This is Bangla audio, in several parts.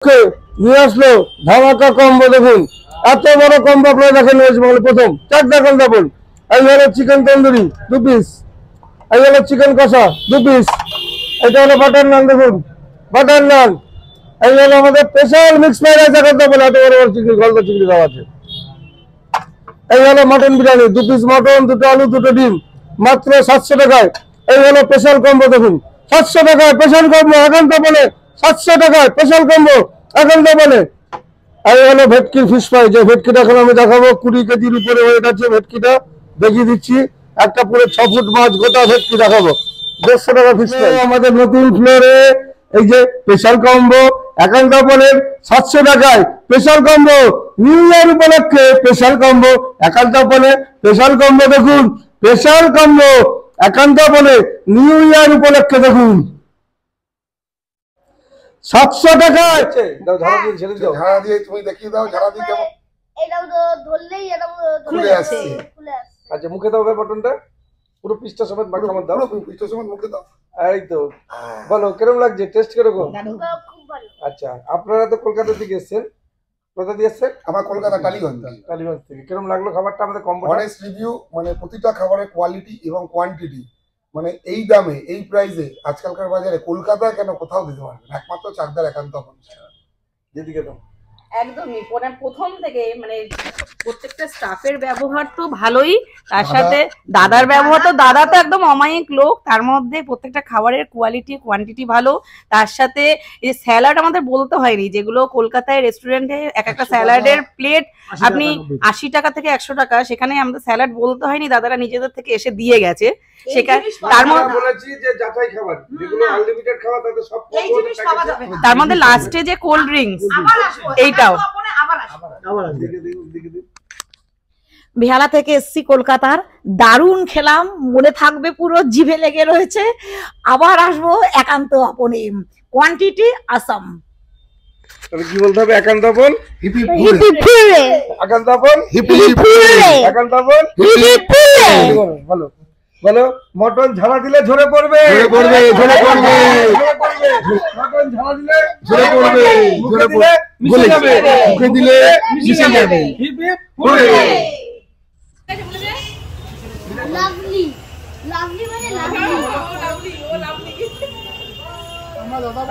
নিয়ে আসলো ধামাকা কম্বো। দেখুন এত বড় কম্বো আপনারা দেখেন ওয়েস্ট বেঙ্গলে প্রথম। চারটা কম্বো দেখুন, এই হলো চিকেন তন্দুরি 2 পিস, এই হলো চিকেন কষা 2 পিস, এটা হলো বাটার নান, দেখুন বাটার নান, এই হলো আমাদের স্পেশাল মিক্স ফ্রাইড রাইস। এখন তো বলে এত বড় বড় চিংড়ি, গলদা চিংড়ি দেওয়া আছে। এই হলো মটন বিরিয়ানি 2 পিস মটন, 2টো আলু, 2টো ডিম, মাত্র 700 টাকায়। এই হলো স্পেশাল কম্বো, দেখুন 700 টাকায় স্পেশাল কম্বো। এখন তো বলে 700 টাকায় স্পেশাল কম্বো, এখন তো বলে। এই হলো ভেটকির ফিশ ফ্রাই, যে ভেটকিটা এখন আমি দেখাবো 20 কেজির উপরে ওয়েট আছে ভেটকিটা, দেখিয়ে দিচ্ছি। একটা পুরো 6 ফুট মাছ গোটা ভেটকি দেখাবো, 150 টাকা ফিশ ফ্রাই। আমাদের নতুন ফ্লোরে এই যে স্পেশাল কম্বো, এখন তো বলে 700 টাকায় স্পেশাল কম্বো। নিউ ইয়ার উপলক্ষে স্পেশাল কম্বো, এখন তো বলে স্পেশাল কম্বো। দেখুন স্পেশাল কম্বো, এখন তো বলে নিউ ইয়ার উপলক্ষে দেখুন 700 টাকা আছে। দাও ঝাড়া দিয়ে ছেড়ে দাও, ঝাড়া দিয়ে তুমি দেখিয়ে দাও। ঝাড়া দিয়ে কেমন এটাও তো ধরলেই এটাও খুলে আসছে। আচ্ছা মুখে দাও বটনটা, পুরো পিসটা সমেত মাখামাত দাও, পুরো পিসটা সমেত মুখে দাও। এই তো বলো কিরকম লাগছে, টেস্ট কিরকম? খুব ভালো। আচ্ছা আপনারা তো কলকাতা থেকে এসেছেন, কোথা দিয়ে এসেছেন? আমার কলকাতা টালিগঞ্জ। টালিগঞ্জ থেকে। কিরকম লাগলো খাবারটা আমাদের কম্বো? অনেস্ট রিভিউ, মানে প্রতিটা খাবারের কোয়ালিটি এবং কোয়ান্টিটি, মানে এই দামে এই প্রাইসে আজকালকার বাজারে কলকাতায় কেন কোথাও দিতে পারবেন, একমাত্র চাকদার একান্ত প্রতিষ্ঠান। যেদিকে দাও একদমই প্রথম থেকে মানে প্রত্যেকটা স্টাফের ব্যবহার তো ভালোই, তার সাথে দাদার ব্যবহার তো, দাদা তো একদম অমায়িক লোক। তার মধ্যে প্রত্যেকটা খাবারের কোয়ালিটি কোয়ান্টিটি ভালো। তার সাথে এই স্যালাড আমাদের বলতে হয়নি, যেগুলো কলকাতায় রেস্টুরেন্টে এক একটা স্যালাডের প্লেট আপনি 80 টাকা থেকে 100 টাকা, সেখানে আমাদের স্যালাড বলতে হয়নি, দাদারা নিজেদের থেকে এসে দিয়ে গেছে। সেখানে তার মধ্যে বলেছি যে যাচাই খাবার, যেগুলো আনলিমিটেড খাবার তাতে সব পাওয়া যাবে। তার মধ্যে লাস্টে যে কোল্ড ড্রিঙ্কস, এইটাও বেহালা থেকে এসছি কলকাতার, দারুণ খেলাম, মনে থাকবে, পুরো জিভে লেগে রয়েছে। আবার আসবো, একান্ত আপনি, কোয়ান্টিটি আসাম। তবে কি বলতে হবে? একান্তপন হিপি একান্তপন একান্তপন বলো বলো। মটন ঝাড়া দিলে ঝরে পড়বে, ঝরে পড়বে, মটন ঝাড়া দিলে ঝরে পড়বে, ঝরে পড়বে, মিশে যাবে, মুখে দিলে মিশে যাবে। Hip hip hurray. Lovely lovely মানে লাভলি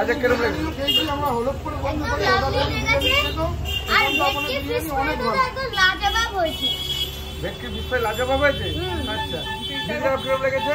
আচ্ছা কিরকম লাগে? আমরা হলপ করে বন্ধ করে আর ভেটকি ফিশ ফ্রাই তো একদম লাজবাব হয়েছে। ভেটকি ফিশ ফ্রাই লাজবাব হয়েছে। আচ্ছা কিরকম লেগেছে?